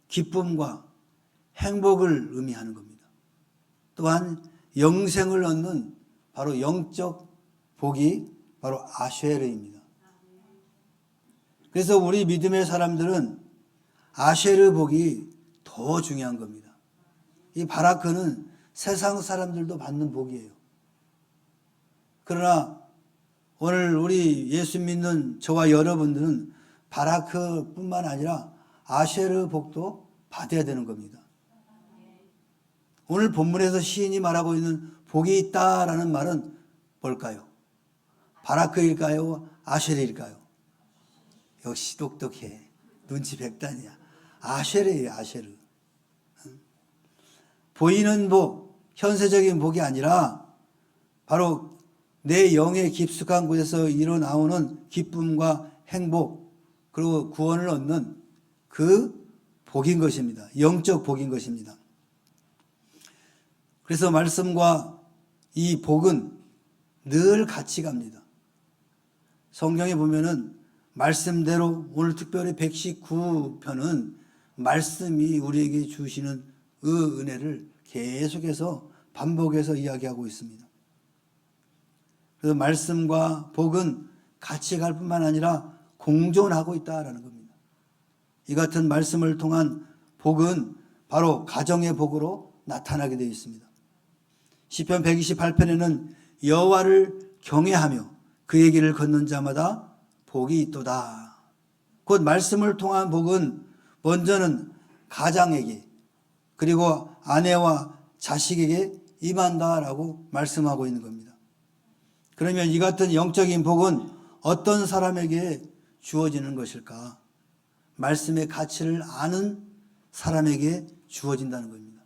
기쁨과 행복을 의미하는 겁니다. 또한 영생을 얻는 바로 영적 복이 바로 아쉐르입니다. 그래서 우리 믿음의 사람들은 아쉐르 복이 더 중요한 겁니다. 이 바라크는 세상 사람들도 받는 복이에요. 그러나 오늘 우리 예수 믿는 저와 여러분들은 바라크뿐만 아니라 아쉐르 복도 받아야 되는 겁니다. 오늘 본문에서 시인이 말하고 있는 복이 있다라는 말은 뭘까요? 바라크일까요? 아쉐르일까요? 역시 똑똑해. 눈치 백단이야. 아쉐르예요, 아쉐르. 보이는 복, 현세적인 복이 아니라 바로 내 영의 깊숙한 곳에서 일어나오는 기쁨과 행복 그리고 구원을 얻는 그 복인 것입니다. 영적 복인 것입니다. 그래서 말씀과 이 복은 늘 같이 갑니다. 성경에 보면은 말씀대로 오늘 특별히 119편은 말씀이 우리에게 주시는 그 은혜를 계속해서 반복해서 이야기하고 있습니다. 그래서 말씀과 복은 같이 갈 뿐만 아니라 공존하고 있다라는 겁니다. 이 같은 말씀을 통한 복은 바로 가정의 복으로 나타나게 되어 있습니다. 시편 128편에는 여호와를 경외하며 그의 길을 걷는 자마다 복이 있도다. 곧 말씀을 통한 복은 먼저는 가장에게 그리고 아내와 자식에게 임한다라고 말씀하고 있는 겁니다. 그러면 이 같은 영적인 복은 어떤 사람에게 주어지는 것일까? 말씀의 가치를 아는 사람에게 주어진다는 겁니다.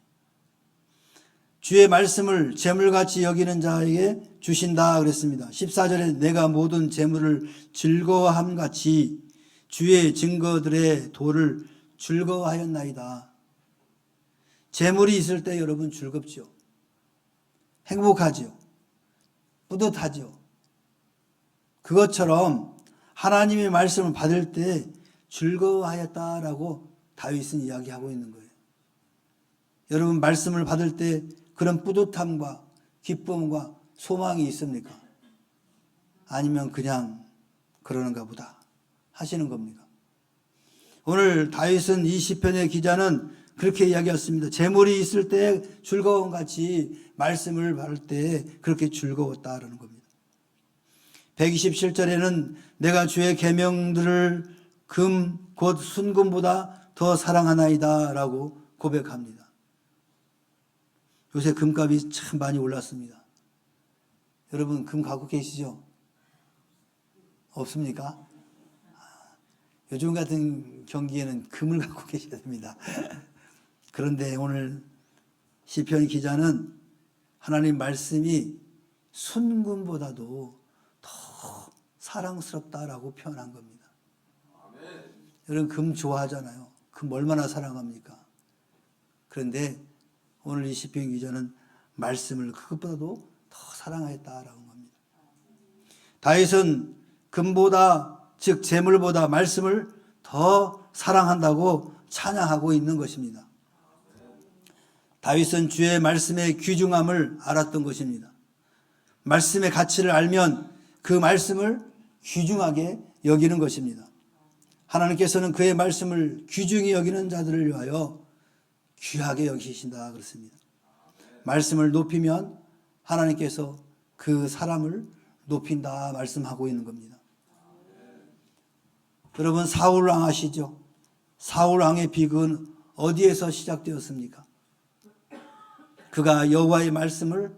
주의 말씀을 재물같이 여기는 자에게 주신다 그랬습니다. 14절에 내가 모든 재물을 즐거워함같이 주의 증거들의 도를 즐거워하였나이다. 재물이 있을 때 여러분 즐겁죠. 행복하죠. 뿌듯하죠. 그것처럼 하나님의 말씀을 받을 때 즐거워하였다라고 다윗은 이야기하고 있는 거예요. 여러분 말씀을 받을 때 그런 뿌듯함과 기쁨과 소망이 있습니까? 아니면 그냥 그러는가 보다 하시는 겁니까? 오늘 다윗은 이 시편의 기자는 그렇게 이야기했습니다. 재물이 있을 때 즐거움 같이 말씀을 받을 때 그렇게 즐거웠다라는 겁니다. 127절에는 내가 주의 계명들을 금 곧 순금보다 더 사랑하나이다 라고 고백합니다. 요새 금값이 참 많이 올랐습니다. 여러분 금 갖고 계시죠? 없습니까? 요즘 같은 경기에는 금을 갖고 계셔야 됩니다. 그런데 오늘 시편 기자는 하나님 말씀이 순금보다도 더 사랑스럽다라고 표현한 겁니다. 여러분 금 좋아하잖아요. 금 얼마나 사랑합니까? 그런데 오늘 이 시편 기자는 말씀을 그것보다도 더 사랑하였다라는 겁니다. 다윗은 금보다 즉 재물보다 말씀을 더 사랑한다고 찬양하고 있는 것입니다. 다윗은 주의 말씀의 귀중함을 알았던 것입니다. 말씀의 가치를 알면 그 말씀을 귀중하게 여기는 것입니다. 하나님께서는 그의 말씀을 귀중히 여기는 자들을 위하여 귀하게 여기신다 그렇습니다. 말씀을 높이면 하나님께서 그 사람을 높인다 말씀하고 있는 겁니다. 여러분 사울 왕 아시죠? 사울 왕의 비극은 어디에서 시작되었습니까? 그가 여호와의 말씀을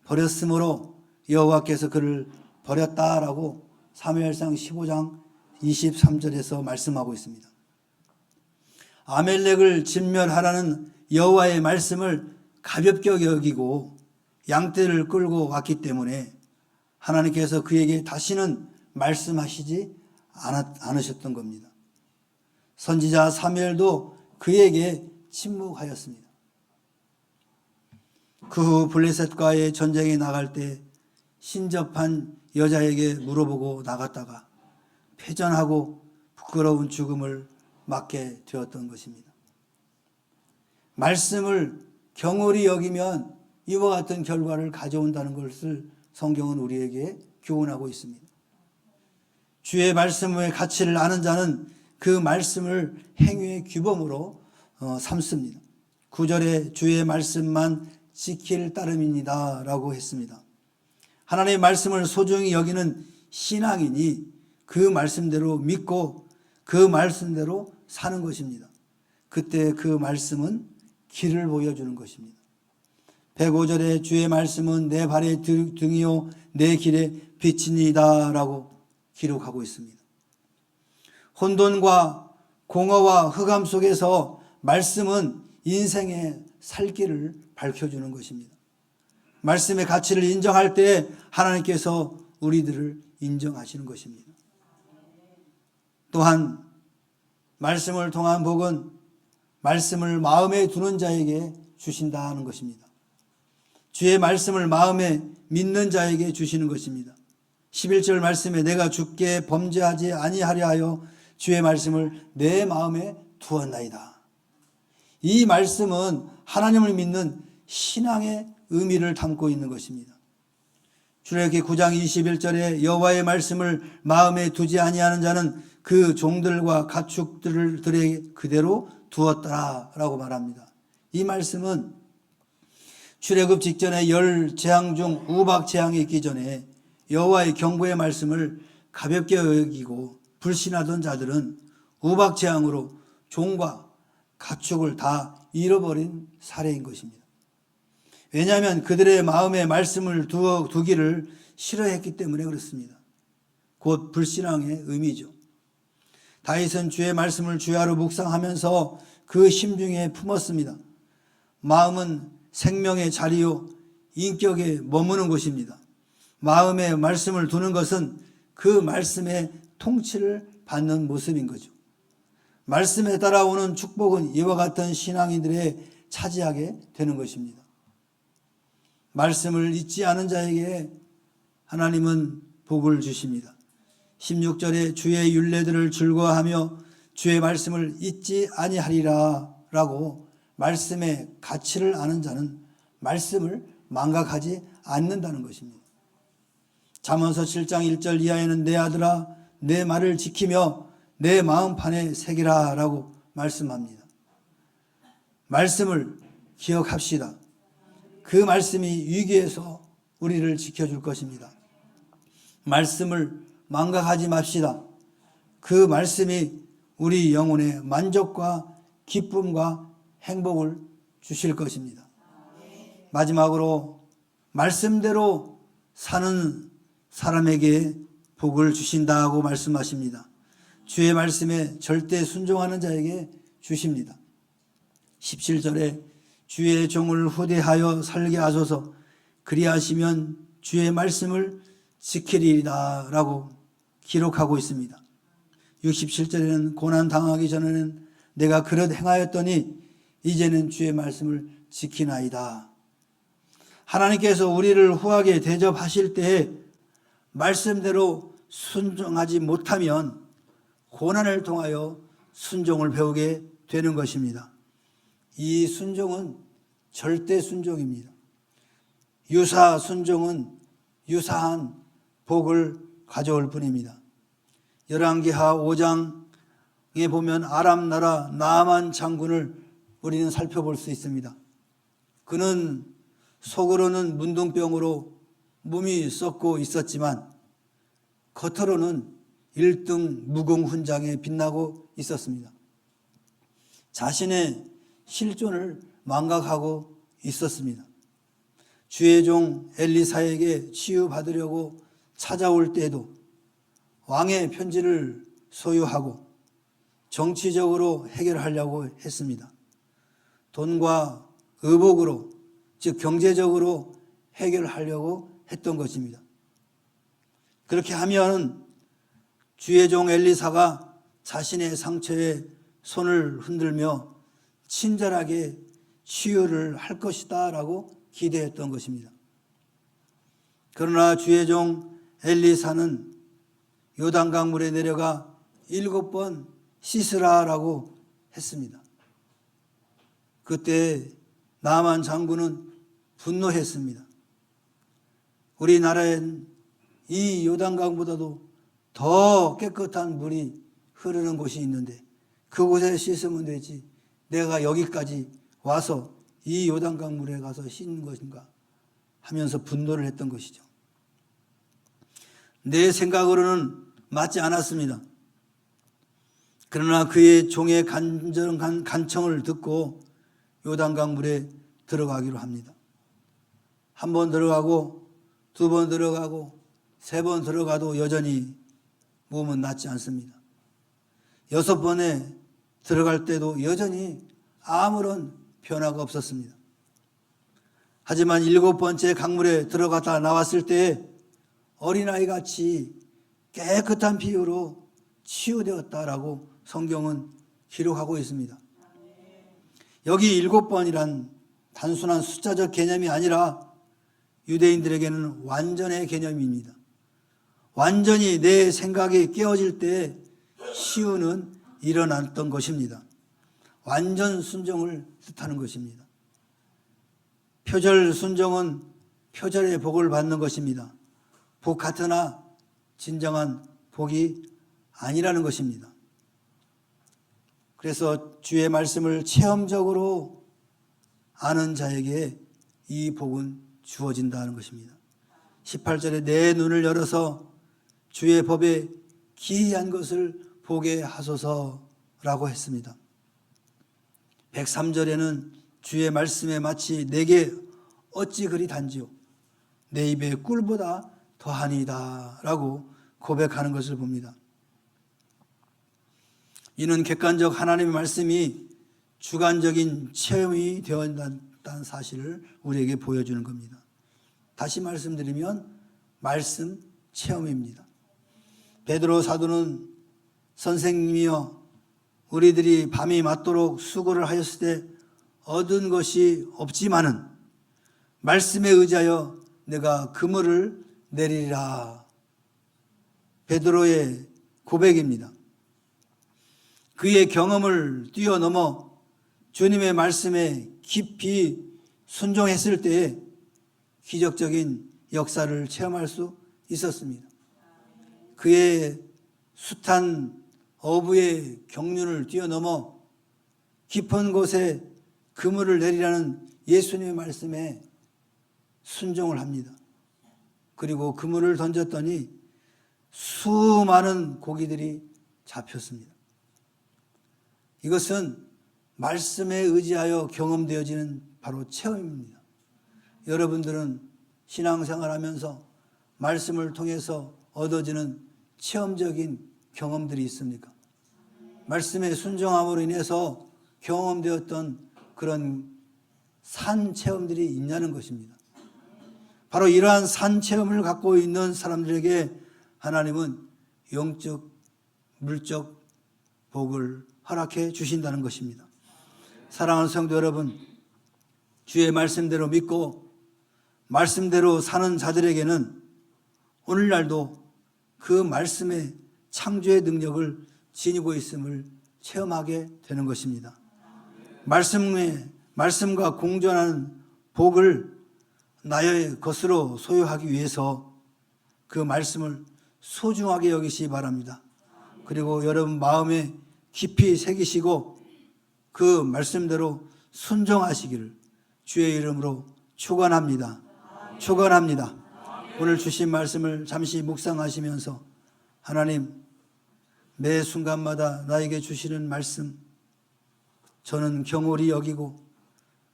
버렸으므로 여호와께서 그를 버렸다라고 사무엘상 15장 23절에서 말씀하고 있습니다. 아멜렉을 진멸하라는 여호와의 말씀을 가볍게 여기고 양떼를 끌고 왔기 때문에 하나님께서 그에게 다시는 말씀하시지 않으셨던 겁니다. 선지자 사무엘도 그에게 침묵하였습니다. 그 후 블레셋과의 전쟁에 나갈 때 신접한 여자에게 물어보고 나갔다가 패전하고 부끄러운 죽음을 맞게 되었던 것입니다. 말씀을 경홀히 여기면 이와 같은 결과를 가져온다는 것을 성경은 우리에게 교훈하고 있습니다. 주의 말씀의 가치를 아는 자는 그 말씀을 행위의 규범으로 삼습니다. 9절에 주의 말씀만 지킬 따름입니다 라고 했습니다. 하나님의 말씀을 소중히 여기는 신앙인이 그 말씀대로 믿고 그 말씀대로 사는 것입니다. 그때 그 말씀은 길을 보여주는 것입니다. 105절에 주의 말씀은 내 발의 등이요 내 길의 빛이니이다 라고 기록하고 있습니다. 혼돈과 공허와 흑암 속에서 말씀은 인생의 살 길을 밝혀주는 것입니다. 말씀의 가치를 인정할 때 하나님께서 우리들을 인정하시는 것입니다. 또한 말씀을 통한 복은 말씀을 마음에 두는 자에게 주신다 하는 것입니다. 주의 말씀을 마음에 믿는 자에게 주시는 것입니다. 11절 말씀에 내가 주께 범죄하지 아니하려 하여 주의 말씀을 내 마음에 두었나이다. 이 말씀은 하나님을 믿는 신앙의 의미를 담고 있는 것입니다. 출애굽기 9장 21절에 여호와의 말씀을 마음에 두지 아니하는 자는 그 종들과 가축들에게 그대로 두었더라라고 말합니다. 이 말씀은 출애굽 직전에 10재앙 중 우박 재앙이 있기 전에 여호와의 경고의 말씀을 가볍게 여기고 불신하던 자들은 우박 재앙으로 종과 가축을 다 잃어버린 사례인 것입니다. 왜냐하면 그들의 마음에 말씀을 두기를 싫어했기 때문에 그렇습니다. 곧 불신앙의 의미죠. 다윗은 주의 말씀을 주야로 묵상하면서 그 심중에 품었습니다. 마음은 생명의 자리요 인격에 머무는 곳입니다. 마음에 말씀을 두는 것은 그 말씀의 통치를 받는 모습인 거죠. 말씀에 따라오는 축복은 이와 같은 신앙인들의 차지하게 되는 것입니다. 말씀을 잊지 않은 자에게 하나님은 복을 주십니다. 16절에 주의 율례들을 즐거워하며 주의 말씀을 잊지 아니하리라 라고 말씀의 가치를 아는 자는 말씀을 망각하지 않는다는 것입니다. 잠언서 7장 1절 이하에는 내 아들아 내 말을 지키며 내 마음판에 새기라 라고 말씀합니다. 말씀을 기억합시다. 그 말씀이 위기에서 우리를 지켜줄 것입니다. 말씀을 망각하지 맙시다. 그 말씀이 우리 영혼에 만족과 기쁨과 행복을 주실 것입니다. 마지막으로 말씀대로 사는 사람에게 복을 주신다고 말씀하십니다. 주의 말씀에 절대 순종하는 자에게 주십니다. 17절에 주의 종을 후대하여 살게 하소서 그리하시면 주의 말씀을 지키리이다 라고 기록하고 있습니다. 67절에는 고난 당하기 전에는 내가 그릇 행하였더니 이제는 주의 말씀을 지키나이다. 하나님께서 우리를 후하게 대접하실 때에 말씀대로 순종하지 못하면 고난을 통하여 순종을 배우게 되는 것입니다. 이 순종은 절대 순종입니다. 유사 순종은 유사한 복을 가져올 뿐입니다. 열왕기하 5장에 보면 아람 나라 나아만 장군을 우리는 살펴볼 수 있습니다. 그는 속으로는 문둥병으로 몸이 썩고 있었지만 겉으로는 1등 무공훈장에 빛나고 있었습니다. 자신의 실존을 망각하고 있었습니다. 주의 종 엘리사에게 치유받으려고 찾아올 때에도 왕의 편지를 소유하고 정치적으로 해결하려고 했습니다. 돈과 의복으로, 즉 경제적으로 해결하려고 했던 것입니다. 그렇게 하면 주의 종 엘리사가 자신의 상처에 손을 흔들며 친절하게 치유를 할 것이다 라고 기대했던 것입니다. 그러나 주의 종 엘리사는 요단강 물에 내려가 7번 씻으라라고 했습니다. 그때 나아만 장군은 분노했습니다. 우리나라엔 이 요단강보다도 더 깨끗한 물이 흐르는 곳이 있는데 그곳에 씻으면 되지 내가 여기까지 와서 이 요단강 물에 가서 씻는 것인가 하면서 분노를 했던 것이죠. 내 생각으로는 맞지 않았습니다. 그러나 그의 종의 간절한 간청을 듣고 요단강 물에 들어가기로 합니다. 한 번 들어가고 2번 들어가고 3번 들어가도 여전히 몸은 낫지 않습니다. 6번에 들어갈 때도 여전히 아무런 변화가 없었습니다. 하지만 7번째 강물에 들어갔다 나왔을 때 어린아이 같이 깨끗한 피부로 치유되었다라고 성경은 기록하고 있습니다. 여기 7번이란 단순한 숫자적 개념이 아니라 유대인들에게는 완전의 개념입니다. 완전히 내 생각이 깨어질 때 치유는 일어났던 것입니다. 완전 순종을 뜻하는 것입니다. 표절 순종은 표절의 복을 받는 것입니다. 복 같으나 진정한 복이 아니라는 것입니다. 그래서 주의 말씀을 체험적으로 아는 자에게 이 복은 주어진다는 것입니다. 18절에 내 눈을 열어서 주의 법에 기이한 것을 보게 하소서라고 했습니다. 103절에는 주의 말씀에 마치 내게 어찌 그리 단지요 내 입에 꿀보다 더하니이다 라고 고백하는 것을 봅니다. 이는 객관적 하나님의 말씀이 주관적인 체험이 되어간다는 사실을 우리에게 보여주는 겁니다. 다시 말씀드리면 말씀 체험입니다. 베드로 사도는 선생님이여 우리들이 밤이 맞도록 수고를 하였을 때 얻은 것이 없지만은 말씀에 의지하여 내가 그물을 내리리라. 베드로의 고백입니다. 그의 경험을 뛰어넘어 주님의 말씀에 깊이 순종했을 때에 기적적인 역사를 체험할 수 있었습니다. 그의 숱한 어부의 경륜을 뛰어넘어 깊은 곳에 그물을 내리라는 예수님의 말씀에 순종을 합니다. 그리고 그물을 던졌더니 수많은 고기들이 잡혔습니다. 이것은 말씀에 의지하여 경험되어지는 바로 체험입니다. 여러분들은 신앙생활하면서 말씀을 통해서 얻어지는 체험적인 경험들이 있습니까? 말씀에 순종함으로 인해서 경험되었던 그런 산 체험들이 있냐는 것입니다. 바로 이러한 산 체험을 갖고 있는 사람들에게 하나님은 영적, 물적 복을 허락해 주신다는 것입니다. 사랑하는 성도 여러분, 주의 말씀대로 믿고 말씀대로 사는 자들에게는 오늘날도 그 말씀의 창조의 능력을 지니고 있음을 체험하게 되는 것입니다. 말씀과 공존하는 복을 나의 것으로 소유하기 위해서 그 말씀을 소중하게 여기시기 바랍니다. 그리고 여러분 마음에 깊이 새기시고 그 말씀대로 순종하시기를 주의 이름으로 축원합니다. 축원합니다. 오늘 주신 말씀을 잠시 묵상하시면서 하나님 매 순간마다 나에게 주시는 말씀 저는 경홀히 여기고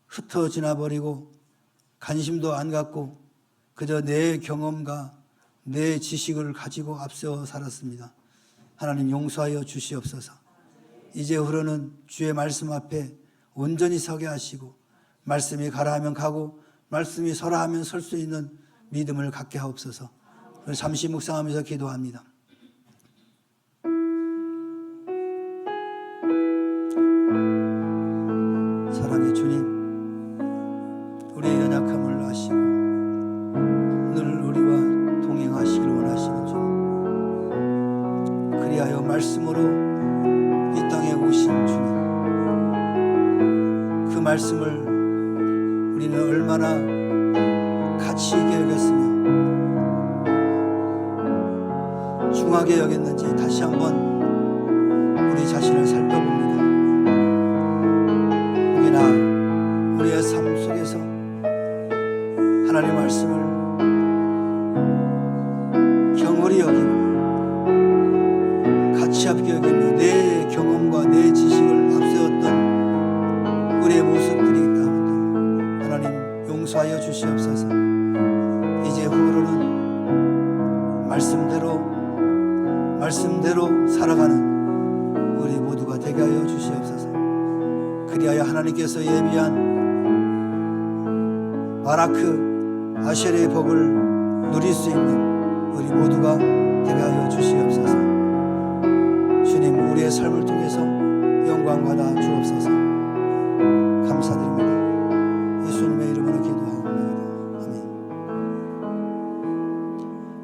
흩어 지나버리고 관심도 안 갖고 그저 내 경험과 내 지식을 가지고 앞세워 살았습니다. 하나님 용서하여 주시옵소서. 이제후로는 주의 말씀 앞에 온전히 서게 하시고 말씀이 가라 하면 가고 말씀이 서라 하면 설 수 있는 믿음을 갖게 하옵소서. 잠시 묵상하면서 기도합니다. 사랑의 주님, 우리의 연약함을 아시고 늘 우리와 동행하시길 원하시는 주, 그리하여 말씀으로 이 땅에 오신 주님, 그 말씀을 우리는 얼마나 가치 있게 여겼으며 중하게 여겼는지 다시 한번 우리 자신을 살펴봅니다. 혹여나 우리의 삶 속에서 하나님의 말씀을 경홀히 여기고 가치 없게 여기며 내 경험과 내 지식을 앞세웠던 우리의 모습들이 있다. 하나님 용서하여 주시옵소서. 이제 후로는 말씀대로 살아가는 우리 모두가 되게 하여 주시옵소서. 그리하여 하나님께서 예비한 바라크, 아셀의 복을 누릴 수 있는 우리 모두가 되게 하여 주시옵소서. 주님, 우리의 삶을 통해서 영광 받아 주옵소서. 감사드립니다. 예수님의 이름으로 기도하옵나이다. 아멘.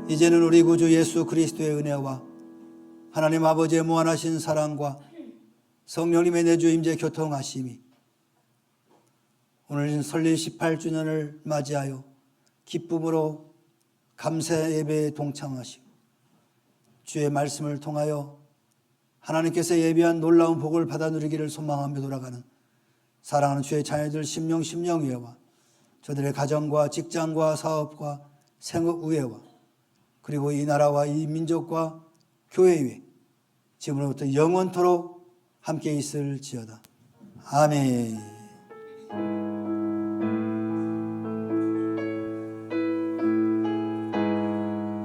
이제는 우리 구주 예수 그리스도의 은혜와 하나님 아버지의 무한하신 사랑과 성령님의 내주 임재 교통하심이 오늘 설립 18주년을 맞이하여 기쁨으로 감사 예배에 동참하시고 주의 말씀을 통하여 하나님께서 예비한 놀라운 복을 받아 누리기를 소망하며 돌아가는 사랑하는 주의 자녀들 심령위에와 저들의 가정과 직장과 사업과 생업 위에와 그리고 이 나라와 이 민족과 교회 위에 지금부터 영원토록 함께 있을지어다. 아멘.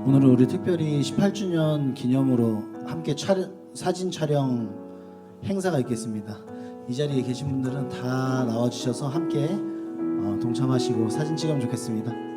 오늘은 우리 특별히 18주년 기념으로 함께 사진 촬영 행사가 있겠습니다. 이 자리에 계신 분들은 다 나와주셔서 함께 동참하시고 사진 찍으면 좋겠습니다.